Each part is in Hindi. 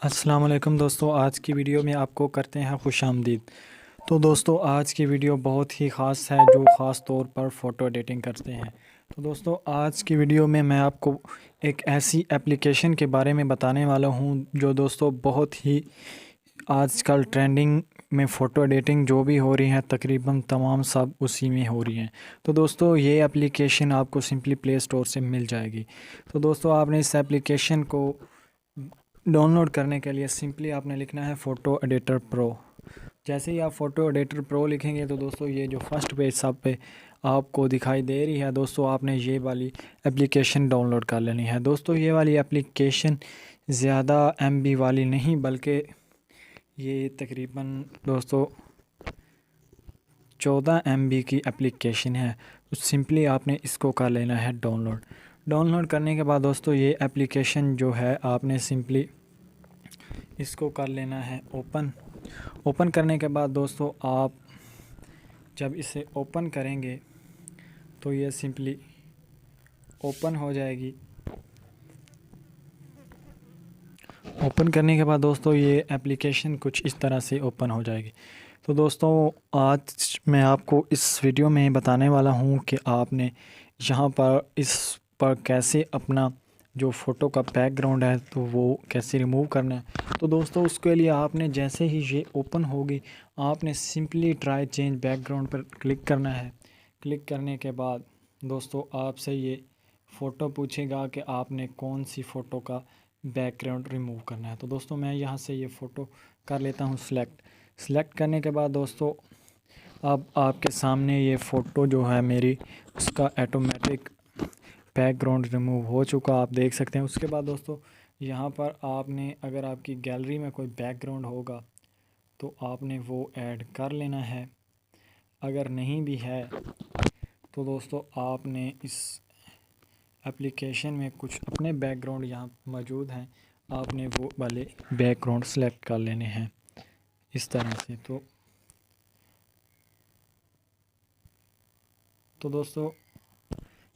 अस्सलाम वालेकुम दोस्तों, आज की वीडियो में आपको करते हैं खुशामदीद। तो दोस्तों आज की वीडियो बहुत ही ख़ास है जो ख़ास तौर पर फ़ोटो एडिटिंग करते हैं। तो दोस्तों आज की वीडियो में मैं आपको एक ऐसी एप्लीकेशन के बारे में बताने वाला हूं जो दोस्तों बहुत ही आजकल ट्रेंडिंग में फ़ोटो एडिटिंग जो भी हो रही है तकरीबन तमाम सब उसी में हो रही हैं। तो दोस्तों ये एप्लीकेशन आपको सिंपली प्ले स्टोर से मिल जाएगी। तो दोस्तों आपने इस एप्लीकेशन को डाउनलोड करने के लिए सिंपली आपने लिखना है फ़ोटो एडिटर प्रो। जैसे ही आप फ़ोटो एडिटर प्रो लिखेंगे तो दोस्तों ये जो फर्स्ट पेज सब पे आपको दिखाई दे रही है, दोस्तों आपने ये वाली एप्लीकेशन डाउनलोड कर लेनी है। दोस्तों ये वाली एप्लीकेशन ज़्यादा एमबी वाली नहीं बल्कि ये तकरीबन दोस्तों 14 एमबी की एप्लीकेशन है। तो सिंपली आपने इसको कर लेना है डाउनलोड करने के बाद दोस्तों ये एप्लीकेशन जो है आपने सिंपली इसको कर लेना है ओपन करने के बाद दोस्तों आप जब इसे ओपन करेंगे तो ये सिंपली ओपन हो जाएगी। ओपन करने के बाद दोस्तों ये एप्लीकेशन कुछ इस तरह से ओपन हो जाएगी। तो दोस्तों आज मैं आपको इस वीडियो में बताने वाला हूँ कि आपने यहाँ पर इस पर कैसे अपना जो फ़ोटो का बैकग्राउंड है तो वो कैसे रिमूव करना है। तो दोस्तों उसके लिए आपने जैसे ही ये ओपन होगी आपने सिंपली ट्राई चेंज बैकग्राउंड पर क्लिक करना है। क्लिक करने के बाद दोस्तों आपसे ये फ़ोटो पूछेगा कि आपने कौन सी फ़ोटो का बैकग्राउंड रिमूव करना है। तो दोस्तों मैं यहाँ से ये फ़ोटो कर लेता हूँ सिलेक्ट करने के बाद दोस्तों अब आपके सामने ये फ़ोटो जो है मेरी उसका ऑटोमेटिक बैकग्राउंड रिमूव हो चुका आप देख सकते हैं। उसके बाद दोस्तों यहाँ पर आपने अगर आपकी गैलरी में कोई बैकग्राउंड होगा तो आपने वो ऐड कर लेना है। अगर नहीं भी है तो दोस्तों आपने इस एप्लीकेशन में कुछ अपने बैकग्राउंड यहाँ मौजूद हैं, आपने वो वाले बैकग्राउंड सेलेक्ट कर लेने हैं इस तरह से। तो दोस्तों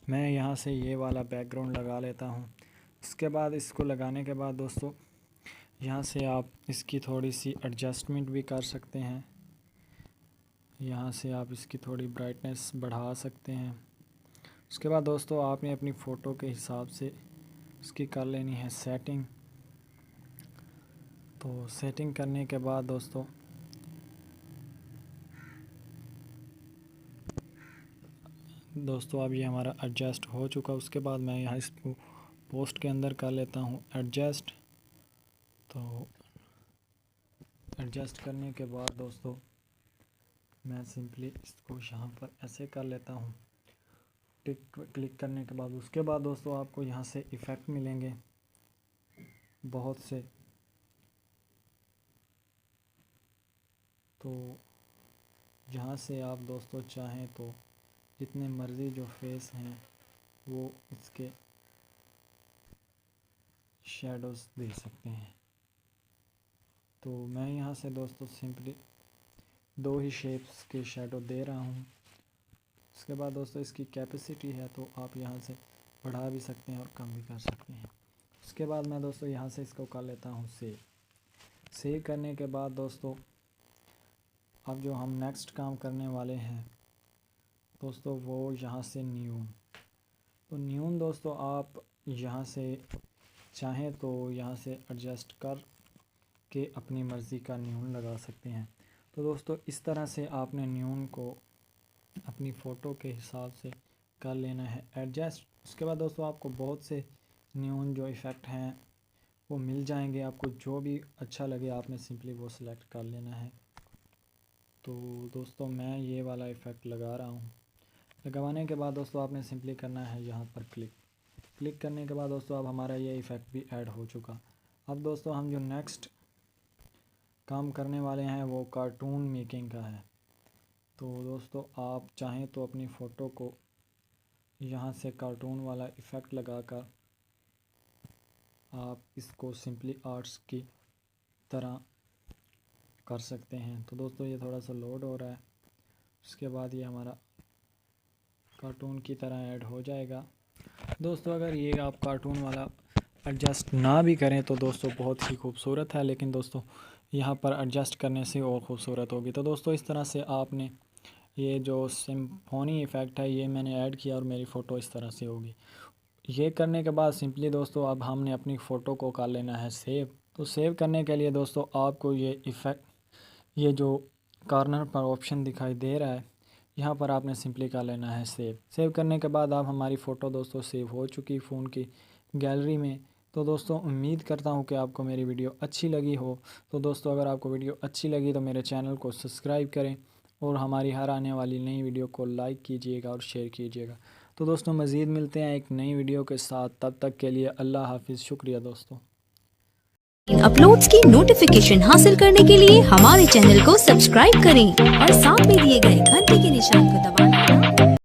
मैं यहाँ से ये वाला बैकग्राउंड लगा लेता हूँ। इसके बाद इसको लगाने के बाद दोस्तों यहाँ से आप इसकी थोड़ी सी एडजस्टमेंट भी कर सकते हैं। यहाँ से आप इसकी थोड़ी ब्राइटनेस बढ़ा सकते हैं। उसके बाद दोस्तों आपने अपनी फ़ोटो के हिसाब से इसकी कर लेनी है सेटिंग। तो सेटिंग करने के बाद दोस्तों अब ये हमारा एडजस्ट हो चुका। उसके बाद मैं यहाँ इसको पोस्ट के अंदर कर लेता हूँ एडजस्ट। तो एडजस्ट करने के बाद दोस्तों मैं सिंपली इसको यहाँ पर ऐसे कर लेता हूँ टिक क्लिक करने के बाद। उसके बाद दोस्तों आपको यहाँ से इफ़ेक्ट मिलेंगे बहुत से। तो यहाँ से आप दोस्तों चाहें तो जितने मर्ज़ी जो फेस हैं वो इसके शेडोज़ दे सकते हैं। तो मैं यहाँ से दोस्तों सिंपली 2 ही शेप्स के शेडो दे रहा हूँ। उसके बाद दोस्तों इसकी कैपेसिटी है तो आप यहाँ से बढ़ा भी सकते हैं और कम भी कर सकते हैं। उसके बाद मैं दोस्तों यहाँ से इसको कर लेता हूँ सेव करने के बाद दोस्तों अब जो हम नेक्स्ट काम करने वाले हैं दोस्तों वो यहाँ से न्यून। तो न्यून दोस्तों आप यहाँ से चाहें तो यहाँ से एडजस्ट कर के अपनी मर्ज़ी का न्यून लगा सकते हैं। तो दोस्तों इस तरह से आपने न्यून को अपनी फ़ोटो के हिसाब से कर लेना है एडजस्ट। उसके बाद दोस्तों आपको बहुत से न्यून जो इफ़ेक्ट हैं वो मिल जाएंगे। आपको जो भी अच्छा लगे आपने सिंपली वो सिलेक्ट कर लेना है। तो दोस्तों मैं ये वाला इफ़ेक्ट लगा रहा हूँ। लगवाने के बाद दोस्तों आपने सिंपली करना है यहाँ पर क्लिक करने के बाद दोस्तों अब हमारा ये इफ़ेक्ट भी ऐड हो चुका। अब दोस्तों हम जो नेक्स्ट काम करने वाले हैं वो कार्टून मेकिंग का है। तो दोस्तों आप चाहें तो अपनी फ़ोटो को यहाँ से कार्टून वाला इफ़ेक्ट लगाकर आप इसको सिंपली आर्ट्स की तरह कर सकते हैं। तो दोस्तों ये थोड़ा सा लोड हो रहा है। उसके बाद ये हमारा कार्टून की तरह ऐड हो जाएगा। दोस्तों अगर ये आप कार्टून वाला एडजस्ट ना भी करें तो दोस्तों बहुत ही खूबसूरत है, लेकिन दोस्तों यहाँ पर एडजस्ट करने से और ख़ूबसूरत होगी। तो दोस्तों इस तरह से आपने ये जो सिम्फोनी इफ़ेक्ट है ये मैंने ऐड किया और मेरी फ़ोटो इस तरह से होगी। ये करने के बाद सिंपली दोस्तों अब हमने अपनी फ़ोटो को कर लेना है सेव। तो सेव करने के लिए दोस्तों आपको ये इफ़ेक्ट, ये जो कॉर्नर पर ऑप्शन दिखाई दे रहा है, यहाँ पर आपने सिंपली कर लेना है सेव। सेव करने के बाद अब हमारी फ़ोटो दोस्तों सेव हो चुकी फ़ोन की गैलरी में। तो दोस्तों उम्मीद करता हूँ कि आपको मेरी वीडियो अच्छी लगी हो। तो दोस्तों अगर आपको वीडियो अच्छी लगी तो मेरे चैनल को सब्सक्राइब करें और हमारी हर आने वाली नई वीडियो को लाइक कीजिएगा और शेयर कीजिएगा। तो दोस्तों मज़ीद मिलते हैं एक नई वीडियो के साथ, तब तक के लिए अल्लाह हाफिज़। शुक्रिया दोस्तों। अपलोड्स की नोटिफिकेशन हासिल करने के लिए हमारे चैनल को सब्सक्राइब करें और साथ में दिए गए घंटे के निशान को दबाएं।